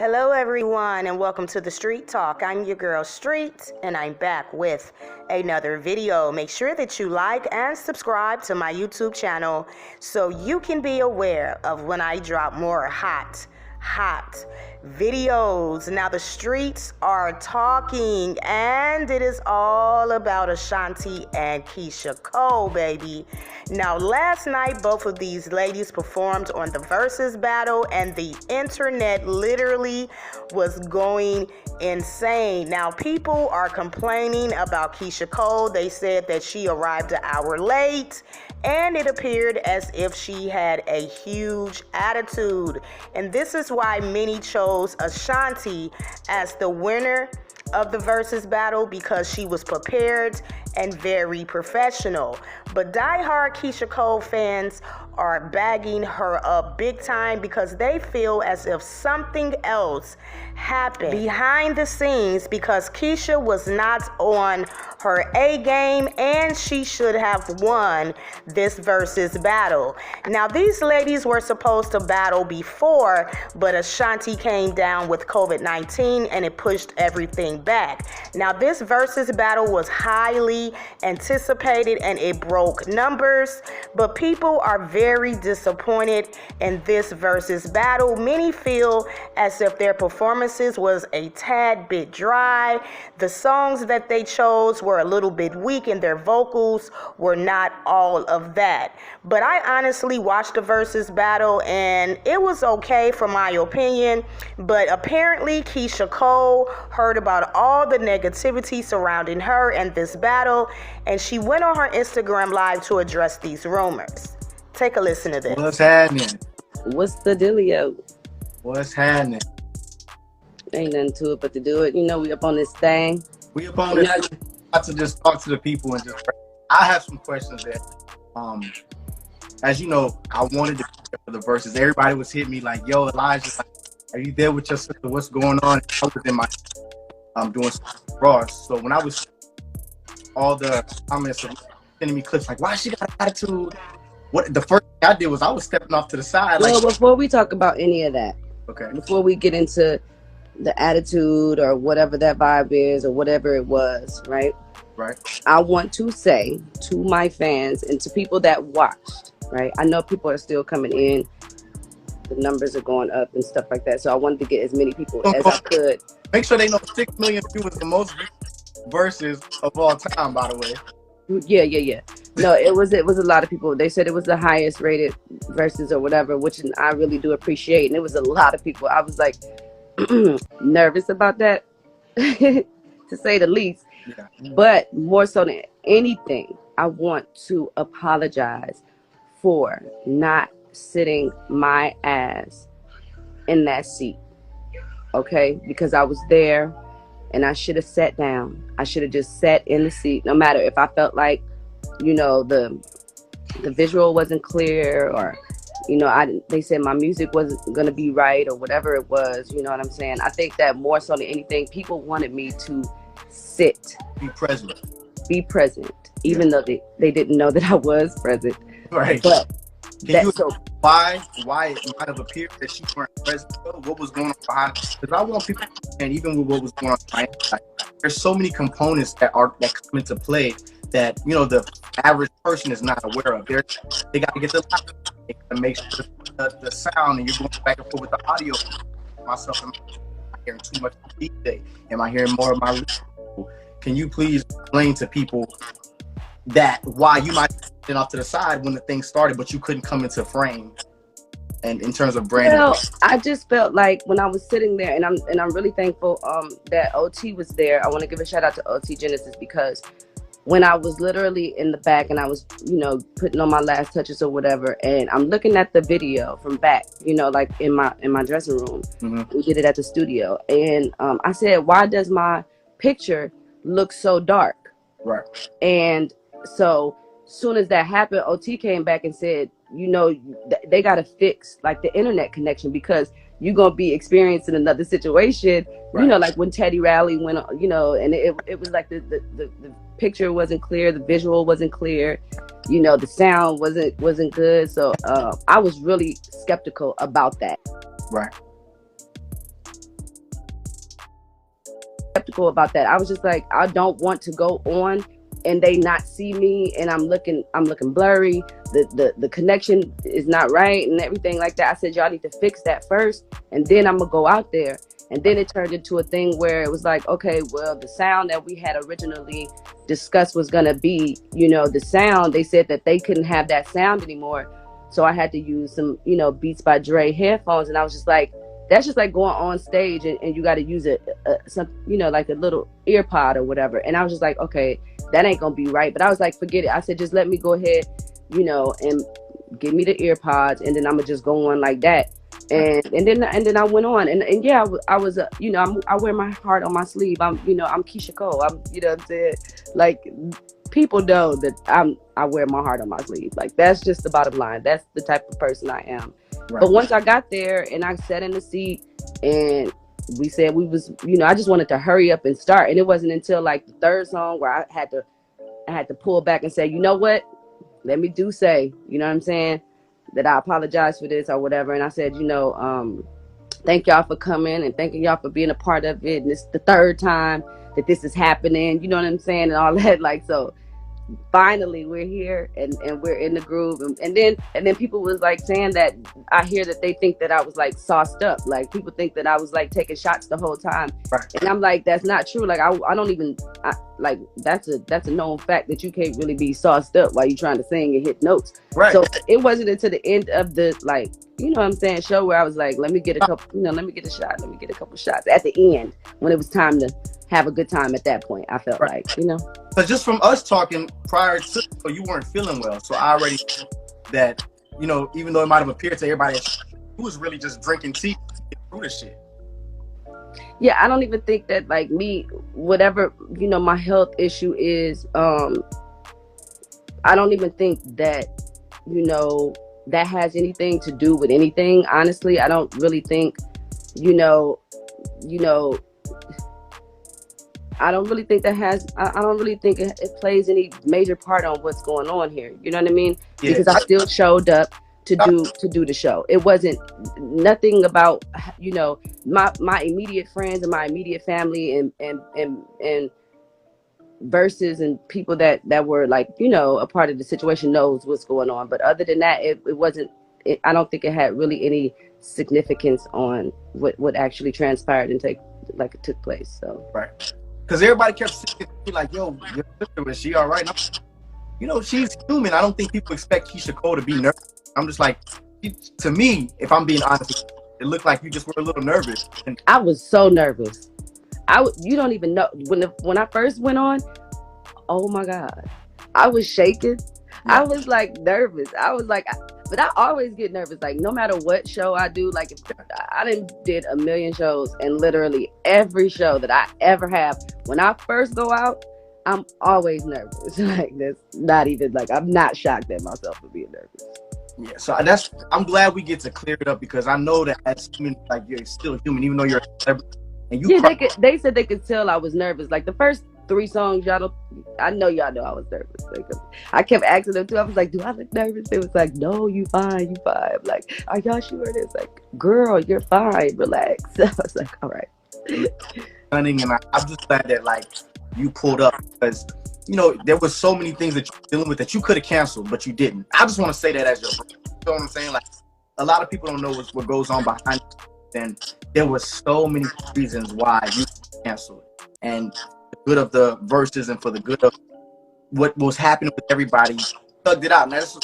Hello everyone and welcome to the Street Talk. I'm your girl Street and I'm back with another video. Make sure that you like and subscribe to my YouTube channel so you can be aware of when I drop more hot videos. Now the streets are talking and it is all about Ashanti and Keisha Cole, baby. Now last night both of these ladies performed on the Verzuz battle and the internet literally was going insane. Now people are complaining about Keisha Cole. They said that she arrived an hour late and it appeared as if she had a huge attitude. And this is why many chose Ashanti as the winner of the Verzuz battle, because she was prepared and very professional. But diehard Keisha Cole fans are bagging her up big time because they feel as if something else happened behind the scenes, because Keisha was not on her A game and she should have won this Verzuz battle. Now these ladies were supposed to battle before, but Ashanti came down with COVID-19 and it pushed everything back. Now this Verzuz battle was highly anticipated and it broke numbers, but people are very disappointed in this Verzuz battle. Many feel as if their performances was a tad bit dry. The songs that they chose were a little bit weak and their vocals were not all of that. But I honestly watched the Verzuz battle and it was okay for my opinion, but apparently Keisha Cole heard about all the negativity surrounding her and this battle, and she went on her Instagram live to address these rumors. Take a listen to this. What's happening? What's the dealio? What's happening? Ain't nothing to it but to do it. You know, we up on this thing. We up on this. Got to just talk to the people and just. I have some questions that, as you know, I wanted to be for the Verzuz. Everybody was hitting me like, "Yo, Elijah, are you there with your sister? What's going on?" I was in my doing some Ross. So when I was all the comments sending me clips like, "Why she got an attitude?" What the first thing I did was I was stepping off to the side. Well, before we talk about any of that, okay, before we get into the attitude or whatever that vibe is or whatever it was, right? Right. I want to say to my fans and to people that watched, right? I know people are still coming in. The numbers are going up and stuff like that. So I wanted to get as many people as I could. Make sure they know 6 million viewers, the most Verzuz of all time, by the way. Yeah. No, it was a lot of people. They said it was the highest rated Verzuz or whatever, which I really do appreciate. And it was a lot of people. I was like nervous about that, to say the least. Yeah. But more so than anything, I want to apologize for not sitting my ass in that seat. Okay? Because I was there and I should have sat down. I should have just sat in the seat, no matter if I felt like, you know, the visual wasn't clear, or, you know, they said my music wasn't going to be right or whatever it was. You know what I'm saying? I think that more so than anything, people wanted me to sit. Be present. Be present. Even though they didn't know that I was present. Right. But can you why it might have appeared that she weren't present? What was going on behind it? Because I want people, and even with what was going on behind it, there's so many components that come into play that, you know, the average person is not aware of. They got to get the make sure the sound, and you're going back and forth with the audio. Myself, am I hearing too much of the DJ? Am I hearing more of my lyrics? Can you please explain to people that why you might get off to the side when the thing started, but you couldn't come into frame? And in terms of branding, well, I just felt like when I was sitting there, and I'm really thankful that OT was there. I want to give a shout out to OT Genesis, because when I was literally in the back and I was, you know, putting on my last touches or whatever, and I'm looking at the video from back, you know, like in my dressing room. Mm-hmm. We did it at the studio, and I said, why does my picture look so dark? Right. And so soon as that happened, OT came back and said, you know, they got to fix like the internet connection, because you're going to be experiencing another situation, right. You know, like when Teddy Riley went, you know, and it was like the picture wasn't clear, the visual wasn't clear, you know, the sound wasn't good. So I was really skeptical about that. Right. skeptical about that. I was just like, I don't want to go on and they not see me, and I'm looking blurry. The connection is not right and everything like that. I said, y'all need to fix that first, and then I'm gonna go out there. And then it turned into a thing where it was like, okay, well, the sound that we had originally discussed was gonna be, the sound. They said that they couldn't have that sound anymore, so I had to use some, Beats by Dre headphones, and I was just like, that's just like going on stage and you got to use some, like a little ear pod or whatever. And I was just like, okay, that ain't gonna be right. But I was like, forget it. I said, just let me go ahead, and give me the ear pods, and then I'm gonna just go on like that. And then I went on, and yeah, I was I wear my heart on my sleeve. I'm Keisha Cole. I'm what I'm saying, like, people know that I wear my heart on my sleeve. Like, that's just the bottom line. That's the type of person I am. Right. But once I got there and I sat in the seat and we said we was, I just wanted to hurry up and start. And it wasn't until like the third song where I had to pull back and say, you know what? Let me say, you know what I'm saying, that I apologize for this or whatever. And I said, thank y'all for coming and thanking y'all for being a part of it. And it's the third time that this is happening, you know what I'm saying, and all that. Like, so finally we're here and we're in the groove, and then people was like saying that I hear that they think that I was like sauced up, like people think that I was like taking shots the whole time. Right. And I'm like, that's not true. Like, I don't even like, that's a known fact that you can't really be sauced up while you're trying to sing and hit notes. Right. So it wasn't until the end of the, like, what I'm saying, show where I was like, let me get a couple, let me get a shot, let me get a couple shots at the end when it was time to have a good time. At that point I felt right. Like, but just from us talking prior to, you weren't feeling well, so I already that, even though it might have appeared to everybody who was really just drinking tea to get through this shit. Yeah, I don't even think that, like, me, whatever, my health issue is, I don't even think that, that has anything to do with anything. Honestly, I don't really think, I don't really think that has, I don't really think it plays any major part on what's going on here. You know what I mean? Yeah. Because I still showed up to do the show. It wasn't nothing about, my immediate friends and my immediate family and Verzuz and people that were like, a part of the situation knows what's going on. But other than that, it wasn't, I don't think it had really any significance on what actually transpired and it took place. So right. Because everybody kept saying to me, like, yo, your sister, is she all right? She's human. I don't think people expect Keisha Cole to be nervous. I'm just like, to me, if I'm being honest, it looked like you just were a little nervous. And I was so nervous. You don't even know. When I first went on, oh my God, I was shaking. Yeah. I was like nervous. I was like, but I always get nervous. Like, no matter what show I do, like, if I did a million shows, and literally every show that I ever have, when I first go out, I'm always nervous. Like, that's not even, like, I'm not shocked at myself for being nervous. Yeah, so I'm glad we get to clear it up, because I know that as human, like, you're still human, even though you're a celebrity. And they said they could tell I was nervous. Like, the first 3 songs, I know y'all know I was nervous. Like, I kept asking them too. I was like, do I look nervous? They was like, no, you fine. I'm like, are y'all sure? It's like, girl, you're fine, relax. I was like, all right. And I'm just glad that, like, you pulled up, because there was so many things that you're dealing with that you could have canceled, but you didn't. I just want to say that as your brother. You know what I'm saying? Like, a lot of people don't know what goes on behind it. And there were so many reasons why you canceled. And the good of the Verzuz and for the good of what was happening with everybody, you thugged it out. And that's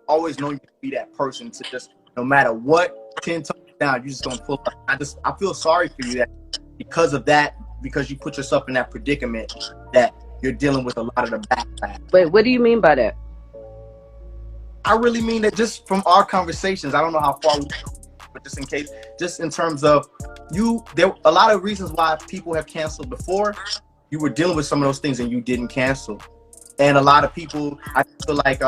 always knowing you to be that person to just, no matter what, 10 toes down, you just don't pull up. I feel sorry for you that because of that, because you put yourself in that predicament, that you're dealing with a lot of the backlash. Wait, what do you mean by that? I really mean that just from our conversations. I don't know how far we go, but just in case, just in terms of there a lot of reasons why people have canceled before. You were dealing with some of those things and you didn't cancel. And a lot of people, I feel like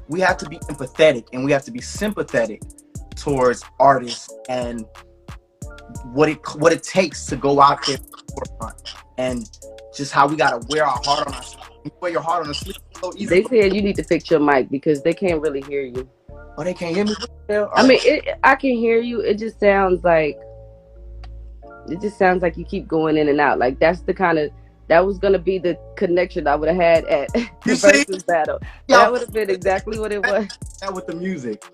we have to be empathetic and we have to be sympathetic towards artists and what it takes to go out there and just how we gotta wear our heart on our sleeve. You wear your heart on the sleeve so easy. They said you need to fix your mic because they can't really hear you. Oh, they can't hear me? I mean, I can hear you. It just sounds like It just sounds like you keep going in and out. Like that was gonna be the connection I would have had at You the see? Verzuz battle. Yo, That would have been exactly what it was. that with the music.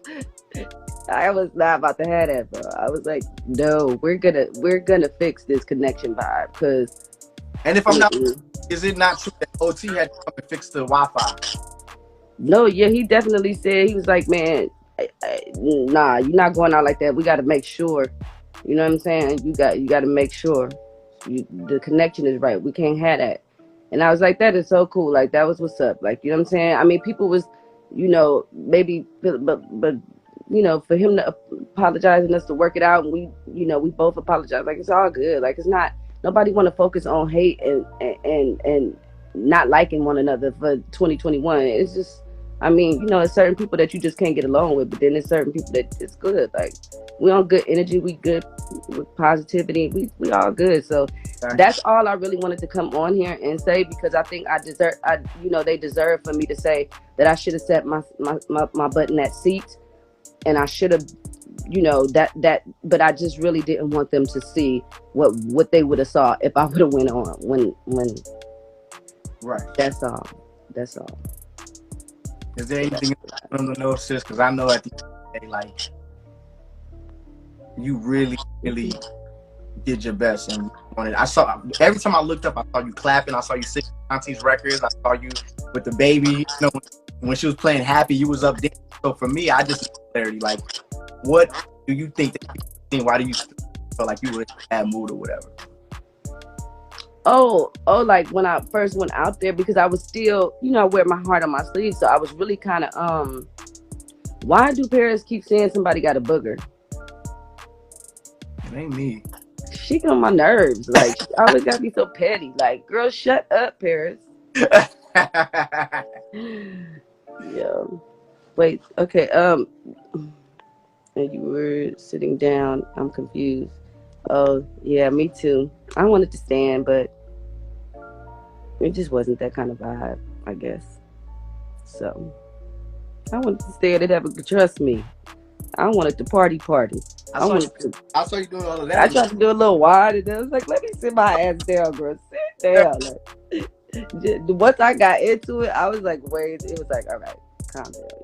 I was not about to have that, bro. I was like, no, we're gonna fix this connection vibe, because And if I'm not, is it not true that OT had to come and fix the Wi-Fi? no, yeah, he definitely said, he was like, man, nah, you're not going out like that. We got to make sure, you know what I'm saying? You got to make sure the connection is right. We can't have that. And I was like, that is so cool. Like, that was what's up. Like, you know what I'm saying? I mean, people was, maybe, but for him to apologize and us to work it out, and we both apologize. Like, it's all good. Like, it's not, nobody want to focus on hate and not liking one another for 2021. It's just, I mean, it's certain people that you just can't get along with, but then there's certain people that it's good. Like, we on good energy, we good with positivity, we all good. So that's all I really wanted to come on here and say, because I think they deserve for me to say that I should have set my butt in that seat, and I should have, but I just really didn't want them to see what they would have saw if I would have went on when. Right. That's all. Is there anything I want to know, sis? Because I know at the end of the day, like, you really, really did your best, and you wanted. I saw every time I looked up, I saw you clapping. I saw you singing Ashanti's records. I saw you with the baby. When she was playing Happy, you was up there. So for me, I just need clarity. Like, what do you think that you think? Why do you feel like you were in that mood or whatever? Oh, like when I first went out there, because I was still, I wear my heart on my sleeve. So I was really kind of, why do parents keep saying somebody got a booger? It ain't me. She get on my nerves. Like, she always gotta be so petty. Like, girl, shut up, Paris. Yeah. Wait, okay, and you were sitting down. I'm confused. Oh, yeah, me too. I wanted to stand, but it just wasn't that kind of vibe, I guess. So, I wanted to stand and have a, trust me, I wanted to party. I saw you doing all of that. I tried to do a little wide, and I was like, let me sit my ass down, girl. Sit down. Like, once I got into it, I was like, wait, it was like, all right, calm down.